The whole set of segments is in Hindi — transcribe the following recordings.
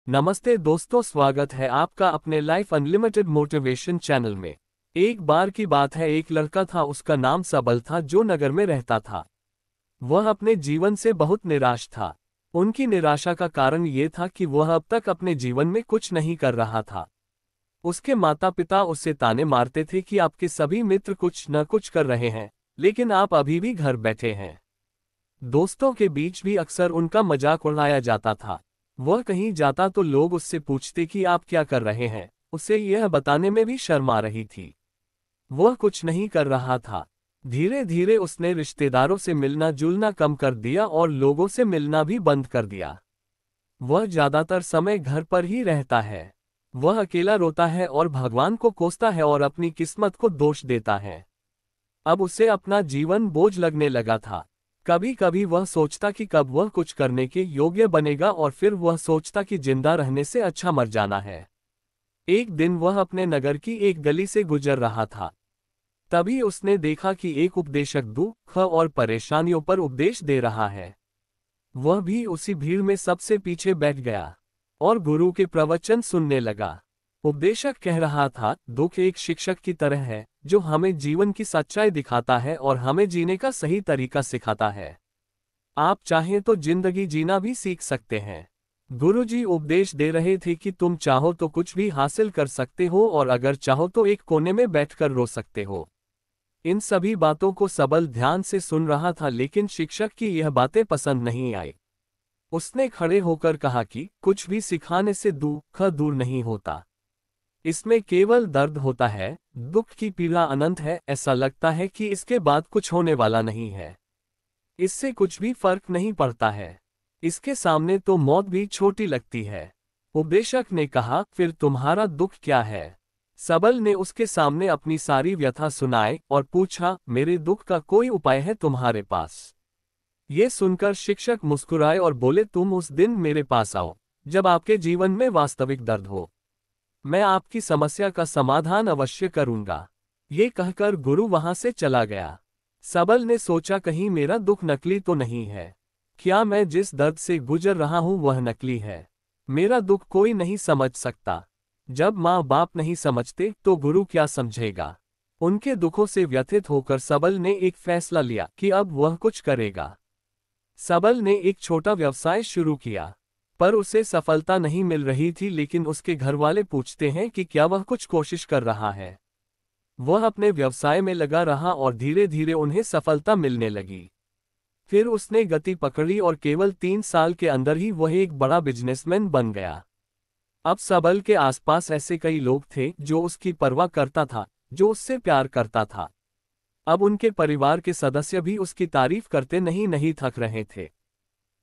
नमस्ते दोस्तों, स्वागत है आपका अपने लाइफ अनलिमिटेड मोटिवेशन चैनल में। एक बार की बात है, एक लड़का था, उसका नाम सबल था, जो नगर में रहता था। वह अपने जीवन से बहुत निराश था। उनकी निराशा का कारण ये था कि वह अब तक अपने जीवन में कुछ नहीं कर रहा था। उसके माता पिता उसे ताने मारते थे कि आपके सभी मित्र कुछ न कुछ कर रहे हैं, लेकिन आप अभी भी घर बैठे हैं। दोस्तों के बीच भी अक्सर उनका मजाक उड़ाया जाता था। वह कहीं जाता तो लोग उससे पूछते कि आप क्या कर रहे हैं। उसे यह बताने में भी शर्म आ रही थी। वह कुछ नहीं कर रहा था। धीरे धीरे उसने रिश्तेदारों से मिलना जुलना कम कर दिया और लोगों से मिलना भी बंद कर दिया। वह ज्यादातर समय घर पर ही रहता है। वह अकेला रोता है और भगवान को कोसता है और अपनी किस्मत को दोष देता है। अब उसे अपना जीवन बोझ लगने लगा था। कभी कभी वह सोचता कि कब वह कुछ करने के योग्य बनेगा, और फिर वह सोचता कि जिंदा रहने से अच्छा मर जाना है। एक दिन वह अपने नगर की एक गली से गुजर रहा था। तभी उसने देखा कि एक उपदेशक दुख और परेशानियों पर उपदेश दे रहा है। वह भी उसी भीड़ में सबसे पीछे बैठ गया और गुरु के प्रवचन सुनने लगा। उपदेशक कह रहा था, दुख एक शिक्षक की तरह है जो हमें जीवन की सच्चाई दिखाता है और हमें जीने का सही तरीका सिखाता है। आप चाहें तो जिंदगी जीना भी सीख सकते हैं। गुरुजी उपदेश दे रहे थे कि तुम चाहो तो कुछ भी हासिल कर सकते हो, और अगर चाहो तो एक कोने में बैठकर रो सकते हो। इन सभी बातों को सबल ध्यान से सुन रहा था, लेकिन शिक्षक की यह बातें पसंद नहीं आई। उसने खड़े होकर कहा कि कुछ भी सिखाने से दुख दूर नहीं होता। इसमें केवल दर्द होता है। दुख की पीड़ा अनंत है। ऐसा लगता है कि इसके बाद कुछ होने वाला नहीं है। इससे कुछ भी फर्क नहीं पड़ता है। इसके सामने तो मौत भी छोटी लगती है। उपदेशक ने कहा, फिर तुम्हारा दुख क्या है? सबल ने उसके सामने अपनी सारी व्यथा सुनाई और पूछा, मेरे दुख का कोई उपाय है तुम्हारे पास? ये सुनकर शिक्षक मुस्कुराए और बोले, तुम उस दिन मेरे पास आओ जब आपके जीवन में वास्तविक दर्द हो। मैं आपकी समस्या का समाधान अवश्य करूंगा। ये कहकर गुरु वहां से चला गया। सबल ने सोचा, कहीं मेरा दुख नकली तो नहीं है? क्या मैं जिस दर्द से गुजर रहा हूं वह नकली है? मेरा दुख कोई नहीं समझ सकता। जब माँ बाप नहीं समझते तो गुरु क्या समझेगा? उनके दुखों से व्यथित होकर सबल ने एक फैसला लिया कि अब वह कुछ करेगा। सबल ने एक छोटा व्यवसाय शुरू किया, पर उसे सफलता नहीं मिल रही थी। लेकिन उसके घर वाले पूछते हैं कि क्या वह कुछ कोशिश कर रहा है। वह अपने व्यवसाय में लगा रहा और धीरे धीरे उन्हें सफलता मिलने लगी। फिर उसने गति पकड़ी और केवल 3 साल के अंदर ही वह एक बड़ा बिजनेसमैन बन गया। अब सबल के आसपास ऐसे कई लोग थे जो उसकी परवाह करता था, जो उससे प्यार करता था। अब उनके परिवार के सदस्य भी उसकी तारीफ करते नहीं थक रहे थे।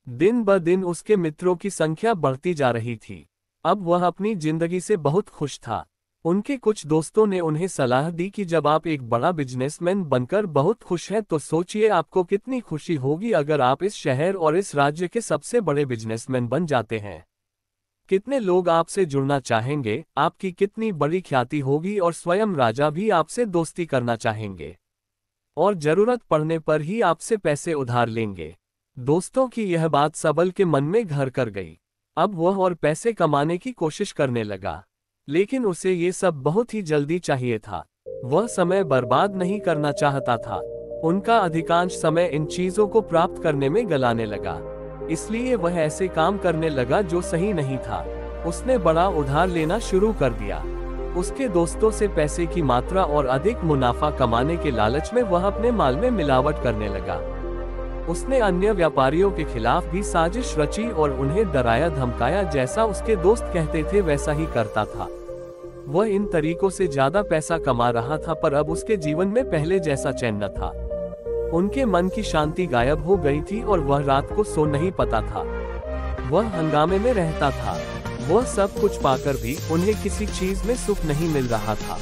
दिन ब दिन उसके मित्रों की संख्या बढ़ती जा रही थी। अब वह अपनी जिंदगी से बहुत खुश था। उनके कुछ दोस्तों ने उन्हें सलाह दी कि जब आप एक बड़ा बिजनेसमैन बनकर बहुत खुश हैं, तो सोचिए आपको कितनी खुशी होगी अगर आप इस शहर और इस राज्य के सबसे बड़े बिजनेसमैन बन जाते हैं। कितने लोग आपसे जुड़ना चाहेंगे, आपकी कितनी बड़ी ख्याति होगी, और स्वयं राजा भी आपसे दोस्ती करना चाहेंगे और जरूरत पड़ने पर ही आपसे पैसे उधार लेंगे। दोस्तों की यह बात सबल के मन में घर कर गई। अब वह और पैसे कमाने की कोशिश करने लगा, लेकिन उसे ये सब बहुत ही जल्दी चाहिए था। वह समय बर्बाद नहीं करना चाहता था। उनका अधिकांश समय इन चीजों को प्राप्त करने में गलाने लगा। इसलिए वह ऐसे काम करने लगा जो सही नहीं था। उसने बड़ा उधार लेना शुरू कर दिया। उसके दोस्तों से पैसे की मात्रा और अधिक मुनाफा कमाने के लालच में वह अपने माल में मिलावट करने लगा। उसने अन्य व्यापारियों के खिलाफ भी साजिश रची और उन्हें डराया धमकाया। जैसा उसके दोस्त कहते थे वैसा ही करता था। वह इन तरीकों से ज्यादा पैसा कमा रहा था, पर अब उसके जीवन में पहले जैसा चैन न था। उनके मन की शांति गायब हो गई थी और वह रात को सो नहीं पाता था। वह हंगामे में रहता था। वह सब कुछ पाकर भी उन्हें किसी चीज में सुख नहीं मिल रहा था।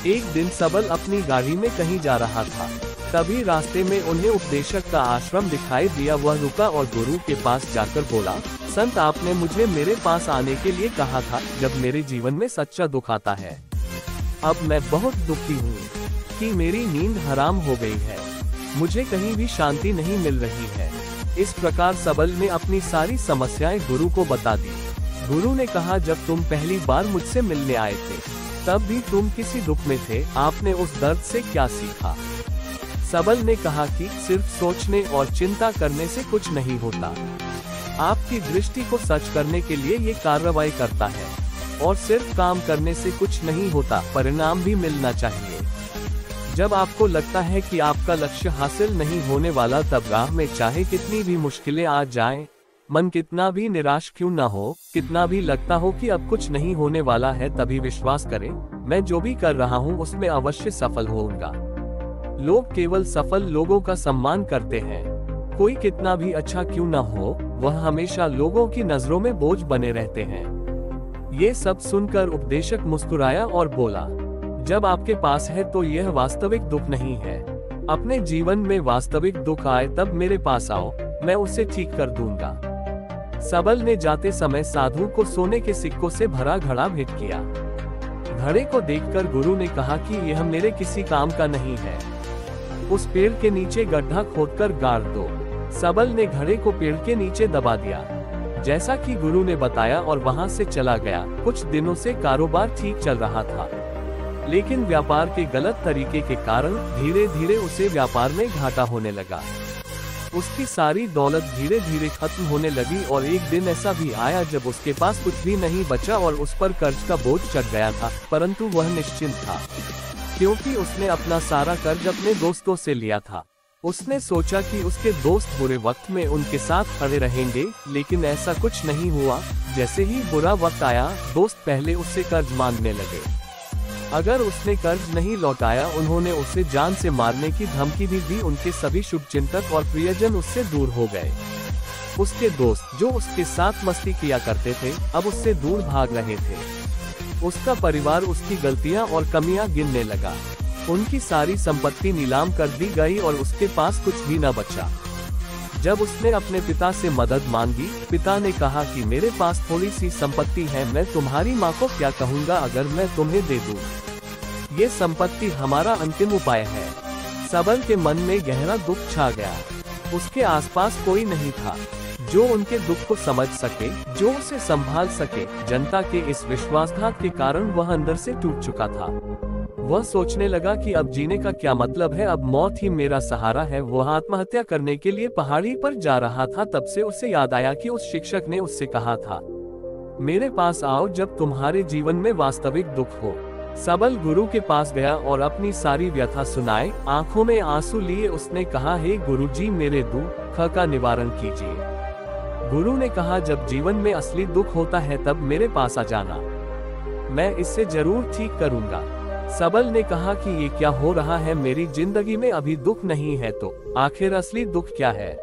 एक दिन सबल अपनी गाड़ी में कहीं जा रहा था। तभी रास्ते में उन्हें उपदेशक का आश्रम दिखाई दिया। वह रुका और गुरु के पास जाकर बोला, संत, आपने मुझे मेरे पास आने के लिए कहा था जब मेरे जीवन में सच्चा दुख आता है। अब मैं बहुत दुखी हूँ कि मेरी नींद हराम हो गई है। मुझे कहीं भी शांति नहीं मिल रही है। इस प्रकार सबल ने अपनी सारी समस्याएं गुरु को बता दी। गुरु ने कहा, जब तुम पहली बार मुझसे मिलने आए थे तब भी तुम किसी दुख में थे, आपने उस दर्द से क्या सीखा? सबल ने कहा कि सिर्फ सोचने और चिंता करने से कुछ नहीं होता। आपकी दृष्टि को सच करने के लिए ये कार्रवाई करता है, और सिर्फ काम करने से कुछ नहीं होता, परिणाम भी मिलना चाहिए। जब आपको लगता है कि आपका लक्ष्य हासिल नहीं होने वाला, तब राह में चाहे कितनी भी मुश्किलें आ जाएं, मन कितना भी निराश क्यों न हो, कितना भी लगता हो कि अब कुछ नहीं होने वाला है, तभी विश्वास करें, मैं जो भी कर रहा हूँ उसमें अवश्य सफल होऊंगा। लोग केवल सफल लोगों का सम्मान करते हैं। कोई कितना भी अच्छा क्यों न हो, वह हमेशा लोगों की नजरों में बोझ बने रहते हैं। ये सब सुनकर उपदेशक मुस्कुराया और बोला, जब आपके पास है तो यह वास्तविक दुख नहीं है। अपने जीवन में वास्तविक दुख आए तब मेरे पास आओ, मैं उसे ठीक कर दूंगा। सबल ने जाते समय साधु को सोने के सिक्कों से भरा घड़ा भेंट किया। घड़े को देखकर गुरु ने कहा कि यह मेरे किसी काम का नहीं है, उस पेड़ के नीचे गड्ढा खोदकर गाड़ दो। सबल ने घड़े को पेड़ के नीचे दबा दिया, जैसा कि गुरु ने बताया, और वहां से चला गया। कुछ दिनों से कारोबार ठीक चल रहा था, लेकिन व्यापार के गलत तरीके के कारण धीरे धीरे उसे व्यापार में घाटा होने लगा। उसकी सारी दौलत धीरे धीरे खत्म होने लगी, और एक दिन ऐसा भी आया जब उसके पास कुछ भी नहीं बचा और उस पर कर्ज का बोझ चढ़ गया था। परंतु वह निश्चिंत था, क्योंकि उसने अपना सारा कर्ज अपने दोस्तों से लिया था। उसने सोचा कि उसके दोस्त बुरे वक्त में उनके साथ खड़े रहेंगे, लेकिन ऐसा कुछ नहीं हुआ। जैसे ही बुरा वक्त आया, दोस्त पहले उससे कर्ज मांगने लगे। अगर उसने कर्ज नहीं लौटाया, उन्होंने उसे जान से मारने की धमकी भी दी। उनके सभी शुभचिंतक और प्रियजन उससे दूर हो गए। उसके दोस्त जो उसके साथ मस्ती किया करते थे, अब उससे दूर भाग रहे थे। उसका परिवार उसकी गलतियां और कमियां गिनने लगा। उनकी सारी संपत्ति नीलाम कर दी गई और उसके पास कुछ भी न बचा। जब उसने अपने पिता से मदद मांगी, पिता ने कहा कि मेरे पास थोड़ी सी संपत्ति है, मैं तुम्हारी माँ को क्या कहूँगा अगर मैं तुम्हें दे दूँ? ये संपत्ति हमारा अंतिम उपाय है। सबल के मन में गहरा दुख छा गया। उसके आसपास कोई नहीं था जो उनके दुख को समझ सके, जो उसे संभाल सके। जनता के इस विश्वासघात के कारण वह अंदर से टूट चुका था। वह सोचने लगा कि अब जीने का क्या मतलब है, अब मौत ही मेरा सहारा है। वह आत्महत्या करने के लिए पहाड़ी पर जा रहा था, तब से उसे याद आया कि उस शिक्षक ने उससे कहा था, मेरे पास आओ जब तुम्हारे जीवन में वास्तविक दुख हो। सबल गुरु के पास गया और अपनी सारी व्यथा सुनाई। आंखों में आंसू लिए उसने कहा, हे गुरुजी, मेरे दुख का निवारण कीजिए। गुरु ने कहा, जब जीवन में असली दुख होता है तब मेरे पास आ जाना, मैं इससे जरूर ठीक करूंगा। सबल ने कहा कि ये क्या हो रहा है, मेरी जिंदगी में अभी दुख नहीं है, तो आखिर असली दुख क्या है?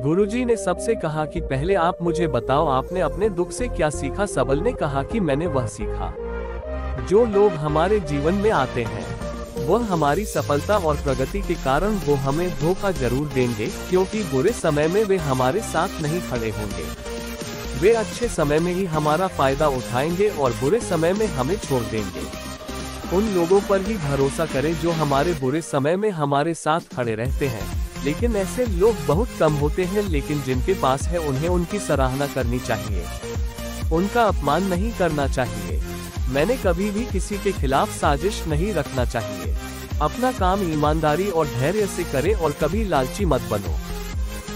गुरुजी ने सबसे कहा कि पहले आप मुझे बताओ, आपने अपने दुख से क्या सीखा? सबल ने कहा कि मैंने वह सीखा, जो लोग हमारे जीवन में आते हैं वह हमारी सफलता और प्रगति के कारण वो हमें धोखा जरूर देंगे, क्योंकि बुरे समय में वे हमारे साथ नहीं खड़े होंगे। वे अच्छे समय में ही हमारा फायदा उठाएंगे और बुरे समय में हमें छोड़ देंगे। उन लोगों पर ही भरोसा करें जो हमारे बुरे समय में हमारे साथ खड़े रहते हैं। लेकिन ऐसे लोग बहुत कम होते हैं, लेकिन जिनके पास है उन्हें उनकी सराहना करनी चाहिए, उनका अपमान नहीं करना चाहिए। मैंने कभी भी किसी के खिलाफ साजिश नहीं रखना चाहिए। अपना काम ईमानदारी और धैर्य से करें और कभी लालची मत बनो।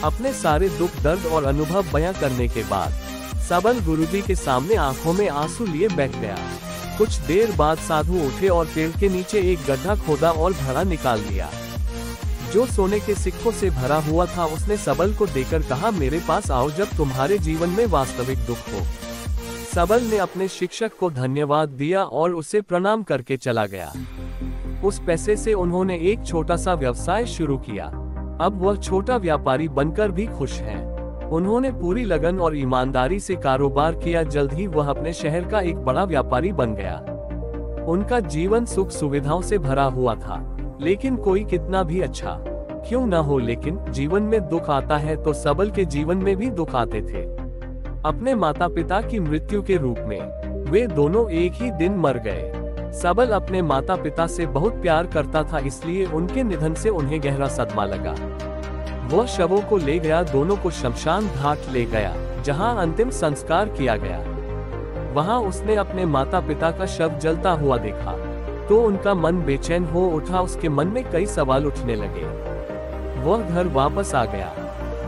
अपने सारे दुख, दर्द और अनुभव बयां करने के बाद सबल गुरुजी के सामने आंखों में आंसू लिए बैठ गया। कुछ देर बाद साधु उठे और पेड़ के नीचे एक गड्ढा खोदा और घड़ा निकाल लिया, जो सोने के सिक्कों से भरा हुआ था। उसने सबल को देकर कहा, मेरे पास आओ जब तुम्हारे जीवन में वास्तविक दुख हो। सबल ने अपने शिक्षक को धन्यवाद दिया और उसे प्रणाम करके चला गया। उस पैसे से उन्होंने एक छोटा सा व्यवसाय शुरू किया। अब वह छोटा व्यापारी बनकर भी खुश हैं। उन्होंने पूरी लगन और ईमानदारी से कारोबार किया। जल्द ही वह अपने शहर का एक बड़ा व्यापारी बन गया। उनका जीवन सुख सुविधाओं से भरा हुआ था। लेकिन कोई कितना भी अच्छा क्यों न हो, लेकिन जीवन में दुख आता है तो सबल के जीवन में भी दुख आते थे। अपने माता पिता की मृत्यु के रूप में वे दोनों एक ही दिन मर गए। सबल अपने माता पिता से बहुत प्यार करता था, इसलिए उनके निधन से उन्हें गहरा सदमा लगा। वह शवों को ले गया, दोनों को शमशान घाट ले गया, जहां अंतिम संस्कार किया गया। वहां उसने अपने माता पिता का शव जलता हुआ देखा तो उनका मन बेचैन हो उठा। उसके मन में कई सवाल उठने लगे। वह घर वापस आ गया,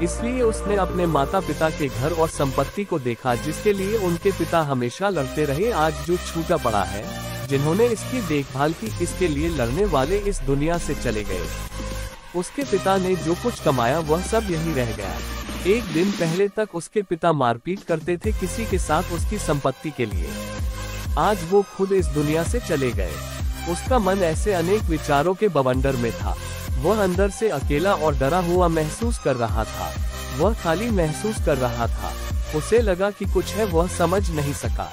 इसलिए उसने अपने माता पिता के घर और संपत्ति को देखा जिसके लिए उनके पिता हमेशा लड़ते रहे, आज जो छूटा पड़ा है। जिन्होंने इसकी देखभाल की, इसके लिए लड़ने वाले इस दुनिया से चले गए। उसके पिता ने जो कुछ कमाया वह सब यहीं रह गया। एक दिन पहले तक उसके पिता मारपीट करते थे किसी के साथ उसकी संपत्ति के लिए, आज वो खुद इस दुनिया से चले गए। उसका मन ऐसे अनेक विचारों के बवंडर में था। वह अंदर से अकेला और डरा हुआ महसूस कर रहा था। वह खाली महसूस कर रहा था। उसे लगा कि कुछ है, वह समझ नहीं सका,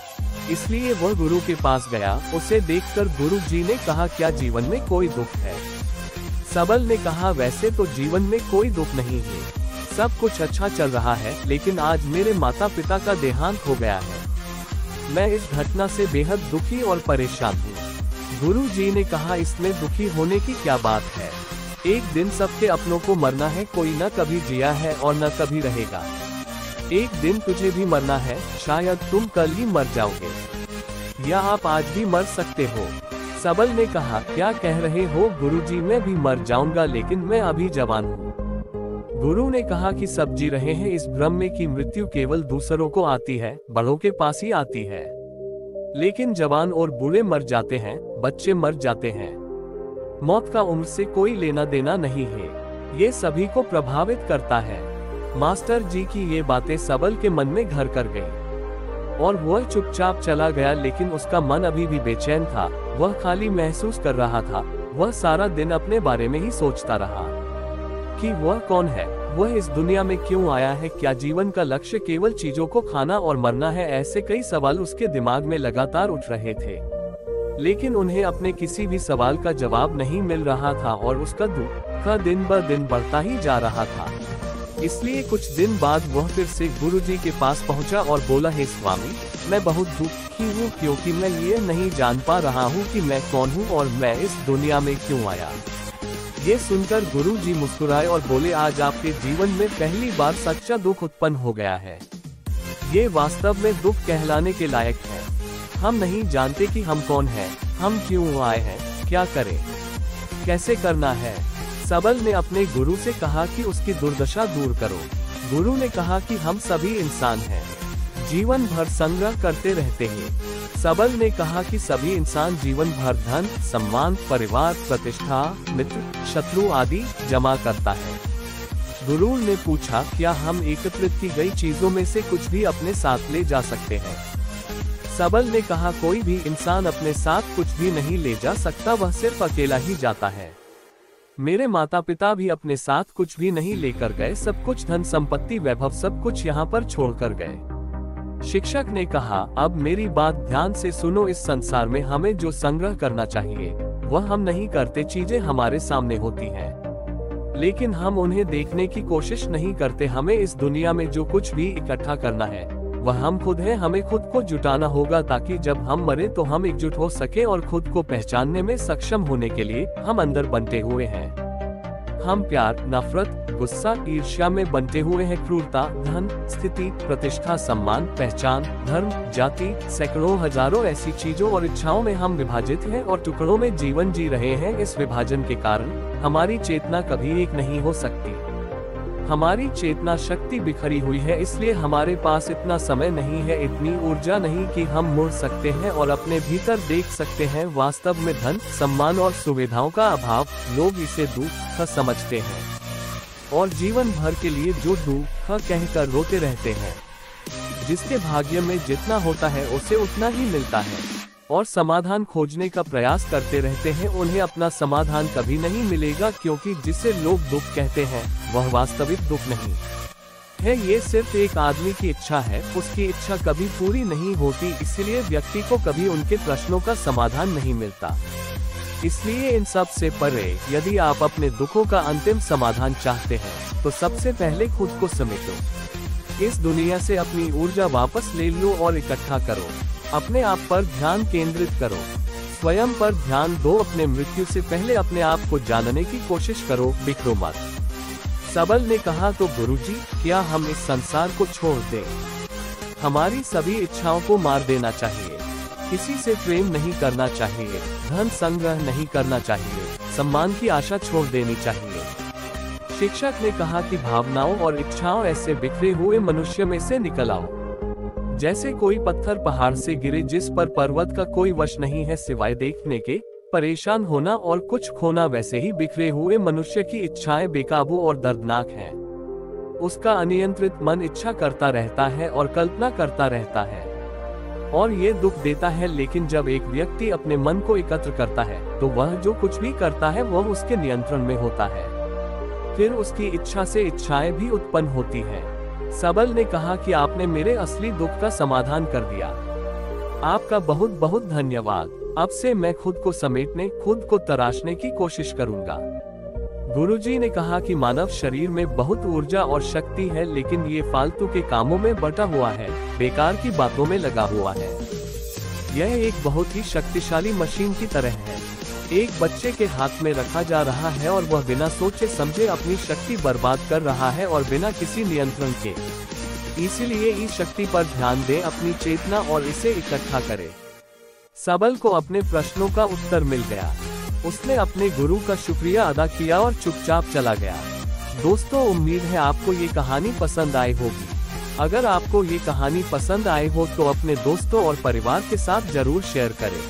इसलिए वह गुरु के पास गया। उसे देखकर गुरु जी ने कहा, क्या जीवन में कोई दुख है? सबल ने कहा, वैसे तो जीवन में कोई दुख नहीं है, सब कुछ अच्छा चल रहा है, लेकिन आज मेरे माता पिता का देहांत हो गया है। मैं इस घटना से बेहद दुखी और परेशान हूँ। गुरु जी ने कहा, इसमें दुखी होने की क्या बात है? एक दिन सबके अपनों को मरना है, कोई न कभी जिया है और न कभी रहेगा। एक दिन तुझे भी मरना है, शायद तुम कल ही मर जाओगे या आप आज भी मर सकते हो। सबल ने कहा, क्या कह रहे हो गुरुजी? मैं भी मर जाऊंगा, लेकिन मैं अभी जवान हूँ। गुरु ने कहा कि सब जी रहे हैं इस भ्रम में कि मृत्यु केवल दूसरों को आती है, बड़ों के पास ही आती है, लेकिन जवान और बूढ़े मर जाते हैं, बच्चे मर जाते हैं। मौत का उम्र से कोई लेना देना नहीं है, ये सभी को प्रभावित करता है। मास्टर जी की ये बातें सबल के मन में घर कर गई और वह चुपचाप चला गया, लेकिन उसका मन अभी भी बेचैन था। वह खाली महसूस कर रहा था। वह सारा दिन अपने बारे में ही सोचता रहा कि वह कौन है, वह इस दुनिया में क्यों आया है, क्या जीवन का लक्ष्य केवल चीजों को खाना और मरना है? ऐसे कई सवाल उसके दिमाग में लगातार उठ रहे थे, लेकिन उन्हें अपने किसी भी सवाल का जवाब नहीं मिल रहा था और उसका दुख दिन ब दिन बढ़ता ही जा रहा था। इसलिए कुछ दिन बाद वह फिर से गुरुजी के पास पहुंचा और बोला, हे स्वामी, मैं बहुत दुखी हूँ क्योंकि मैं ये नहीं जान पा रहा हूँ कि मैं कौन हूँ और मैं इस दुनिया में क्यों आया। ये सुनकर गुरुजी मुस्कुराए और बोले, आज आपके जीवन में पहली बार सच्चा दुख उत्पन्न हो गया है। ये वास्तव में दुख कहलाने के लायक है। हम नहीं जानते कि हम कौन हैं, हम क्यों आए हैं, क्या करें, कैसे करना है। सबल ने अपने गुरु से कहा कि उसकी दुर्दशा दूर करो। गुरु ने कहा कि हम सभी इंसान हैं, जीवन भर संग्रह करते रहते हैं। सबल ने कहा कि सभी इंसान जीवन भर धन, सम्मान, परिवार, प्रतिष्ठा, मित्र, शत्रु आदि जमा करता है। गुरु ने पूछा, क्या हम एकत्रित की गई चीजों में से कुछ भी अपने साथ ले जा सकते हैं? सबल ने कहा, कोई भी इंसान अपने साथ कुछ भी नहीं ले जा सकता, वह सिर्फ अकेला ही जाता है। मेरे माता पिता भी अपने साथ कुछ भी नहीं लेकर गए, सब कुछ धन संपत्ति वैभव सब कुछ यहाँ पर छोड़कर गए। शिक्षक ने कहा, अब मेरी बात ध्यान से सुनो, इस संसार में हमें जो संग्रह करना चाहिए वह हम नहीं करते। चीजें हमारे सामने होती हैं, लेकिन हम उन्हें देखने की कोशिश नहीं करते। हमें इस दुनिया में जो कुछ भी इकट्ठा करना है वह हम खुद हैं। हमें खुद को जुटाना होगा ताकि जब हम मरे तो हम एकजुट हो सके और खुद को पहचानने में सक्षम होने के लिए हम अंदर बंटे हुए हैं। हम प्यार, नफरत, गुस्सा, ईर्ष्या में बंटे हुए हैं। क्रूरता, धन, स्थिति, प्रतिष्ठा, सम्मान, पहचान, धर्म, जाति, सैकड़ों हजारों ऐसी चीजों और इच्छाओं में हम विभाजित हैं और टुकड़ों में जीवन जी रहे हैं। इस विभाजन के कारण हमारी चेतना कभी एक नहीं हो सकती। हमारी चेतना शक्ति बिखरी हुई है, इसलिए हमारे पास इतना समय नहीं है, इतनी ऊर्जा नहीं कि हम मुड़ सकते हैं और अपने भीतर देख सकते हैं। वास्तव में धन, सम्मान और सुविधाओं का अभाव, लोग इसे दुख समझते हैं और जीवन भर के लिए जो दुख कहकर रोते रहते हैं। जिसके भाग्य में जितना होता है उसे उतना ही मिलता है और समाधान खोजने का प्रयास करते रहते हैं, उन्हें अपना समाधान कभी नहीं मिलेगा, क्योंकि जिसे लोग दुख कहते हैं वह वास्तविक दुख नहीं है। ये सिर्फ एक आदमी की इच्छा है, उसकी इच्छा कभी पूरी नहीं होती, इसलिए व्यक्ति को कभी उनके प्रश्नों का समाधान नहीं मिलता। इसलिए इन सब से परे, यदि आप अपने दुखों का अंतिम समाधान चाहते हैं तो सबसे पहले खुद को समेटो। इस दुनिया से अपनी ऊर्जा वापस ले लो और इकट्ठा करो। अपने आप पर ध्यान केंद्रित करो, स्वयं पर ध्यान दो। अपने मृत्यु से पहले अपने आप को जानने की कोशिश करो, बिखरो मत। सबल ने कहा, तो गुरुजी, क्या हम इस संसार को छोड़ दें? हमारी सभी इच्छाओं को मार देना चाहिए। किसी से प्रेम नहीं करना चाहिए, धन संग्रह नहीं करना चाहिए, सम्मान की आशा छोड़ देनी चाहिए। शिक्षक ने कहा कि भावनाओं और इच्छाओं ऐसे बिखरे हुए मनुष्य में से निकल आओ, जैसे कोई पत्थर पहाड़ से गिरे जिस पर पर्वत का कोई वश नहीं है सिवाय देखने के। परेशान होना और कुछ खोना वैसे ही बिखरे हुए मनुष्य की इच्छाएं बेकाबू और दर्दनाक हैं। उसका अनियंत्रित मन इच्छा करता रहता है और कल्पना करता रहता है, और ये दुख देता है। लेकिन जब एक व्यक्ति अपने मन को एकत्र करता है तो वह जो कुछ भी करता है वह उसके नियंत्रण में होता है। फिर उसकी इच्छा से इच्छाएं भी उत्पन्न होती हैं। सबल ने कहा कि आपने मेरे असली दुख का समाधान कर दिया। आपका बहुत बहुत धन्यवाद। अब से मैं खुद को समेटने, खुद को तराशने की कोशिश करूंगा। गुरुजी ने कहा कि मानव शरीर में बहुत ऊर्जा और शक्ति है, लेकिन ये फालतू के कामों में बटा हुआ है, बेकार की बातों में लगा हुआ है। यह एक बहुत ही शक्तिशाली मशीन की तरह है, एक बच्चे के हाथ में रखा जा रहा है और वह बिना सोचे समझे अपनी शक्ति बर्बाद कर रहा है और बिना किसी नियंत्रण के। इसीलिए इस शक्ति पर ध्यान दें, अपनी चेतना, और इसे इकट्ठा करें। सबल को अपने प्रश्नों का उत्तर मिल गया। उसने अपने गुरु का शुक्रिया अदा किया और चुपचाप चला गया। दोस्तों, उम्मीद है आपको ये कहानी पसंद आई होगी। अगर आपको ये कहानी पसंद आई हो तो अपने दोस्तों और परिवार के साथ जरूर शेयर करें।